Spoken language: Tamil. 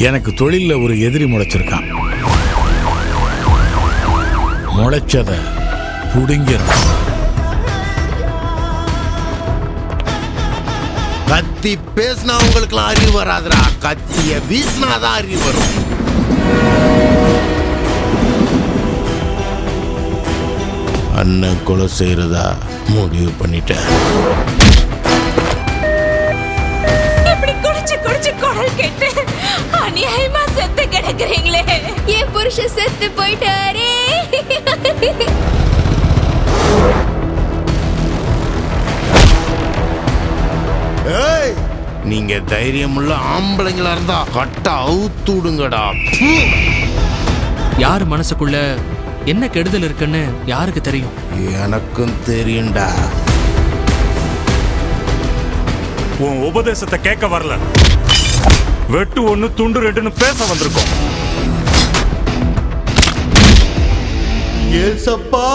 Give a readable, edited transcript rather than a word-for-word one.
எனக்கு தொழில ஒரு எதிரி முளைச்சிருக்கான். முளைச்சத புடுங்கிறோம். கத்தி பேசினா உங்களுக்குலாம் அறிவு வராதுடா, கத்திய வீசினாதான் அறிவு வரும். அண்ணன் கொலை செய்யறதா முடிவு பண்ணிட்டேன். இப்படி குடிச்சு குடிச்சு குரல் கேட்டு அநியாயமா செத்து கிடக்குறீங்களே. என் புருஷன் செத்து போயிட்டாரே. ஏய், நீங்க தைரியமுள்ள ஆம்பளைங்களா இருந்தா கட்ட அவுத்து விடுங்கடா. யார் மனசுக்குள்ள என்ன கெடுதல் இருக்குன்னு யாருக்கு தெரியும்? எனக்கும் தெரியும்டா. உன் உபதேசத்தை கேட்க வரல, வெட்டு ஒண்ணு துண்டு ரெண்டுன்னு பேச வந்திருக்கோம். ஏசப்பா